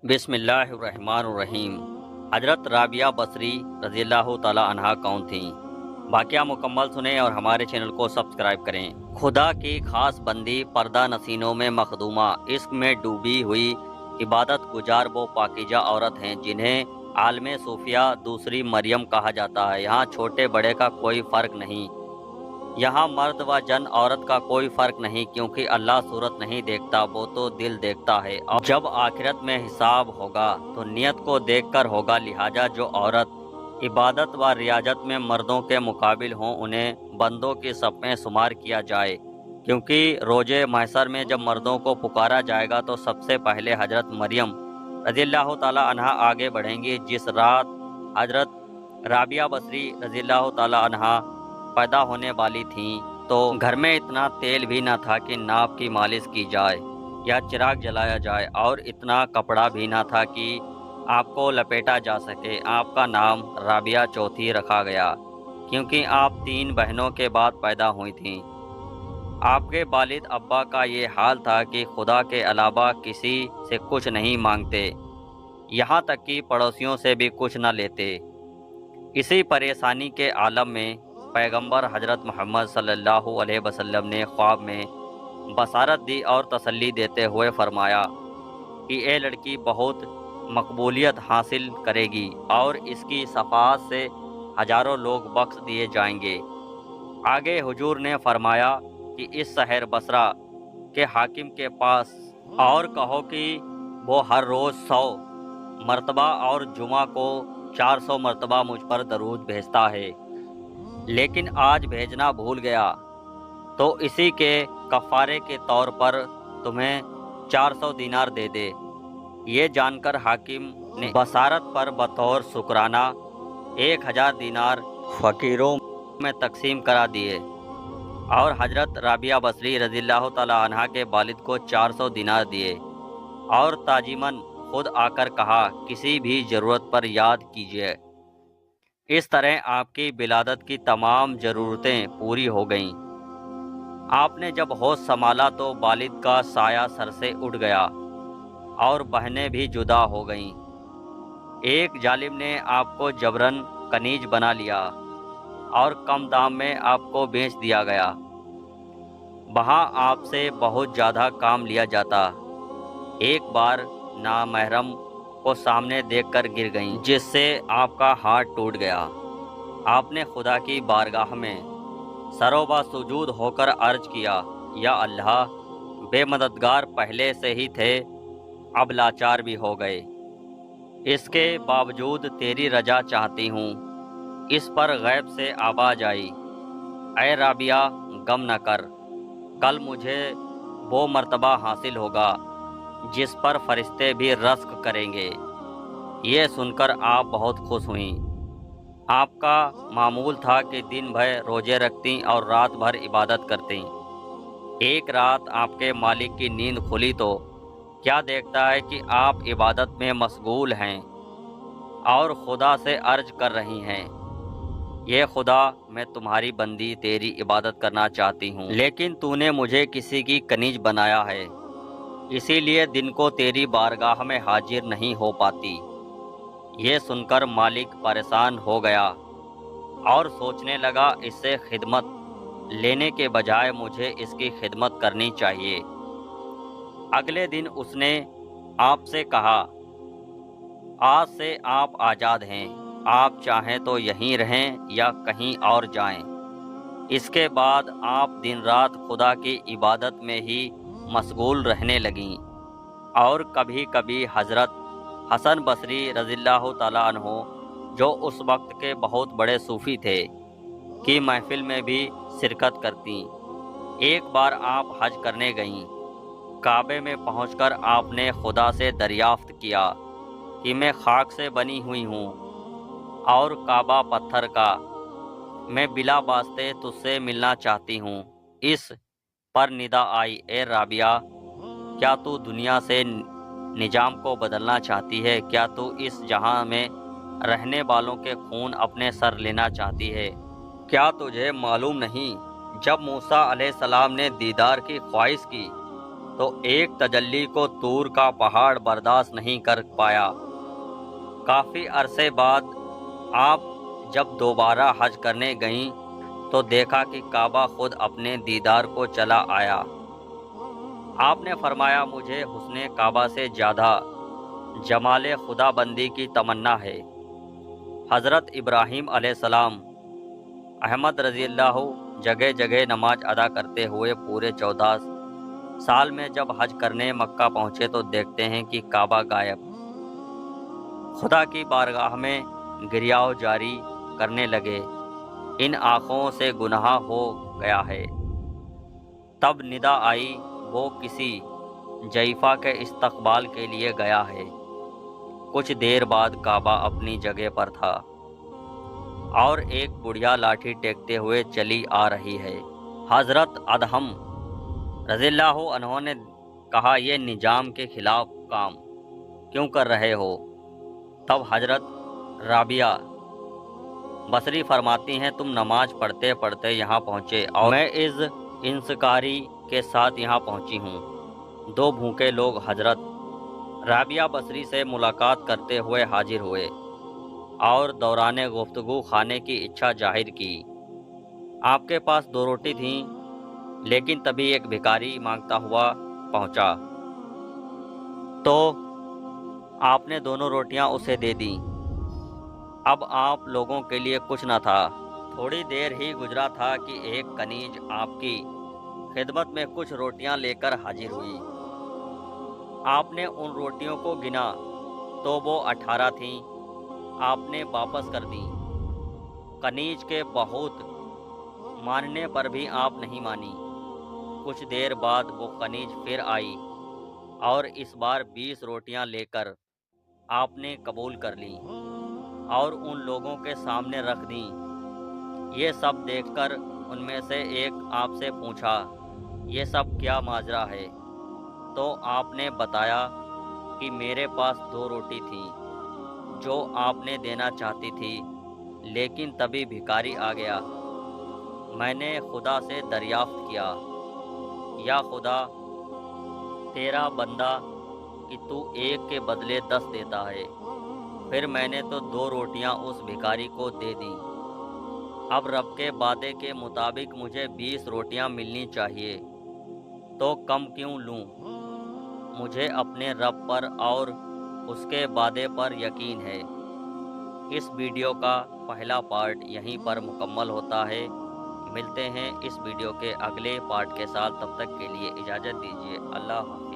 बिस्मिल्लाहिर्रहमानिर्रहीम। हजरत राबिया बसरी रज़ी अल्लाह ताला अन्हा कौन थीं? वाक़या मुकम्मल सुने और हमारे चैनल को सब्सक्राइब करें। खुदा की खास बंदी, पर्दा नसीनों में मखदूमा, इश्क में डूबी हुई इबादत गुजार वो पाकीज़ा औरत हैं जिन्हें आलम सूफिया दूसरी मरियम कहा जाता है। यहाँ छोटे बड़े का कोई फ़र्क नहीं, यहाँ मर्द व जन औरत का कोई फ़र्क नहीं, क्योंकि अल्लाह सूरत नहीं देखता, वो तो दिल देखता है। और जब आखिरत में हिसाब होगा तो नियत को देखकर होगा, लिहाजा जो औरत इबादत व रियाजत में मर्दों के मुकाबिल हों उन्हें बंदों की सफ़ में शुमार किया जाए, क्योंकि रोज़े महशर में जब मर्दों को पुकारा जाएगा तो सबसे पहले हजरत मरियम रज़ी अल्लाह ताला अन्हा आगे बढ़ेंगी। जिस रात हजरत राबिया बसरी रज़ी अल्लाह ताला अन्हा पैदा होने वाली थीं तो घर में इतना तेल भी ना था कि नाप की मालिश की जाए या चिराग जलाया जाए, और इतना कपड़ा भी ना था कि आपको लपेटा जा सके। आपका नाम राबिया चौथी रखा गया, क्योंकि आप 3 बहनों के बाद पैदा हुई थीं। आपके वालिद अब्बा का ये हाल था कि खुदा के अलावा किसी से कुछ नहीं मांगते, यहाँ तक कि पड़ोसियों से भी कुछ न लेते। इसी परेशानी के आलम में पैगंबर हजरत मोहम्मद सल्लल्लाहु अलैहि वसल्लम ने ख्वाब में बसारत दी और तसल्ली देते हुए फरमाया कि ये लड़की बहुत मकबूलियत हासिल करेगी और इसकी शफाअत से हजारों लोग बख्श दिए जाएंगे। आगे हुजूर ने फरमाया कि इस शहर बसरा के हाकिम के पास और कहो कि वो हर रोज़ 100 मरतबा और जुमा को 400 मरतबा मुझ पर दरूद भेजता है, लेकिन आज भेजना भूल गया, तो इसी के कफ़ारे के तौर पर तुम्हें 400 दिनार दे दे। ये जानकर हाकिम ने बसारत पर बतौर शुक्राना 1000 दिनार फ़कीरों में तकसीम करा दिए और हजरत राबिया बसरी रज़ियल्लाहु ताला अन्हा के वालिद को 400 दिनार दिए और ताजिमन खुद आकर कहा, किसी भी ज़रूरत पर याद कीजिए। इस तरह आपकी विलादत की तमाम ज़रूरतें पूरी हो गईं। आपने जब होश संभाला तो वालिद का साया सर से उठ गया और बहनें भी जुदा हो गईं। एक जालिम ने आपको जबरन कनीज बना लिया और कम दाम में आपको बेच दिया गया। वहाँ आपसे बहुत ज़्यादा काम लिया जाता। एक बार नामहरम को सामने देखकर गिर गईं, जिससे आपका हाथ टूट गया। आपने खुदा की बारगाह में सरोबा सुजूद होकर अर्ज किया, या अल्लाह, बेमददगार पहले से ही थे, अब लाचार भी हो गए। इसके बावजूद तेरी रजा चाहती हूँ, इस पर गैब से आवाज़ आई, ऐ राबिया, गम न कर, कल मुझे वो मर्तबा हासिल होगा जिस पर फरिश्ते भी रस्क करेंगे। ये सुनकर आप बहुत खुश हुईं। आपका मामूल था कि दिन भर रोजे रखती और रात भर इबादत करती। एक रात आपके मालिक की नींद खुली तो क्या देखता है कि आप इबादत में मशगूल हैं और खुदा से अर्ज कर रही हैं, ये खुदा, मैं तुम्हारी बंदी तेरी इबादत करना चाहती हूँ, लेकिन तूने मुझे किसी की कनीज बनाया है, इसीलिए दिन को तेरी बारगाह में हाजिर नहीं हो पाती। ये सुनकर मालिक परेशान हो गया और सोचने लगा, इससे खिदमत लेने के बजाय मुझे इसकी खिदमत करनी चाहिए। अगले दिन उसने आपसे कहा, आज से आप आज़ाद हैं, आप चाहें तो यहीं रहें या कहीं और जाएं। इसके बाद आप दिन रात खुदा की इबादत में ही मशगूल रहने लगीं और कभी कभी हज़रत हसन बसरी रज़ियल्लाहु ताला अन्हु, जो उस वक्त के बहुत बड़े सूफ़ी थे, की महफिल में भी शिरकत करतीं। एक बार आप हज करने गईं। काबे में पहुंचकर आपने खुदा से दरियाफ्त किया कि मैं खाक से बनी हुई हूँ और काबा पत्थर का, मैं बिला वास्ते तुझसे मिलना चाहती हूँ। इस पर निदा आई, ए राबिया, क्या तू दुनिया से निजाम को बदलना चाहती है? क्या तू इस जहां में रहने वालों के खून अपने सर लेना चाहती है? क्या तुझे मालूम नहीं, जब मूसा अलैहिस्सलाम ने दीदार की ख्वाहिश की تو ایک تجلی کو طور کا پہاڑ برداشت نہیں کر پایا۔ کافی عرصے بعد آپ جب دوبارہ حج کرنے گئیں تو دیکھا کہ کعبہ خود اپنے دیدار کو چلا آیا۔ آپ نے فرمایا مجھے حسن کعبہ سے زیادہ جمال خدا بندی کی تمنا ہے۔ حضرت ابراہیم علیہ السلام احمد رضی اللہ جگہ جگہ نماز ادا کرتے ہوئے پورے 14 سال میں جب حج کرنے مکہ پہنچے تو دیکھتے ہیں کہ کعبہ غائب۔ خدا کی بارگاہ میں گریہ جاری کرنے لگے، ان آنکھوں سے گناہ ہو گیا ہے۔ تب ندا آئی وہ کسی جیفہ کے استقبال کے لیے گیا ہے۔ کچھ دیر بعد کعبہ اپنی جگہ پر تھا اور ایک بڑھیا لاٹھی ٹیکتے ہوئے چلی آ رہی ہے۔ حضرت ادہم رضی اللہ عنہ نے کہا یہ نظام کے خلاف کام کیوں کر رہے ہو؟ تب حضرت رابعہ بصری فرماتی ہیں تم نماز پڑھتے پڑھتے یہاں پہنچے اور میں اس انسکاری کے ساتھ یہاں پہنچی ہوں۔ دو بھوکے لوگ حضرت رابعہ بصری سے ملاقات کرتے ہوئے حاضر ہوئے اور دوران گفتگو کھانے کی اچھا ظاہر کی۔ آپ کے پاس 2 روٹی تھیں، لیکن تبھی ایک بھکاری مانگتا ہوا پہنچا تو آپ نے دونوں روٹیاں اسے دے دیں۔ اب آپ لوگوں کے لیے کچھ نہ تھا۔ تھوڑی دیر ہی گزرا تھا کہ ایک کنیز آپ کی خدمت میں کچھ روٹیاں لے کر حاضر ہوئی۔ آپ نے ان روٹیوں کو گنا تو وہ 18 تھیں۔ آپ نے واپس کر دیں۔ کنیز کے بہت ماننے پر بھی آپ نہیں مانی۔ کچھ دیر بعد وہ کنیز پھر آئی اور اس بار 20 روٹیاں لے کر آپ نے قبول کر لیں اور ان لوگوں کے سامنے رکھ دیں۔ یہ سب دیکھ کر ان میں سے ایک آپ سے پوچھا یہ سب کیا ماجرا ہے؟ تو آپ نے بتایا کہ میرے پاس 2 روٹی تھیں جو آپ نے دینا چاہتی تھی، لیکن تبھی بھکاری آ گیا۔ میں نے خدا سے دریافت کیا یا خدا تیرا بندہ کہ تو ایک کے بدلے 10 دیتا ہے۔ پھر میں نے تو 2 روٹیاں اس بھکاری کو دے دیں۔ اب رب کے وعدے کے مطابق مجھے 20 روٹیاں ملنی چاہیے، تو کم کیوں لوں؟ مجھے اپنے رب پر اور اس کے وعدے پر یقین ہے۔ اس ویڈیو کا پہلا پارٹ یہیں پر مکمل ہوتا ہے۔ ملتے ہیں اس ویڈیو کے اگلے پارٹ کے ساتھ، تب تک کے لیے اجازت دیجیے۔ اللہ حافظ۔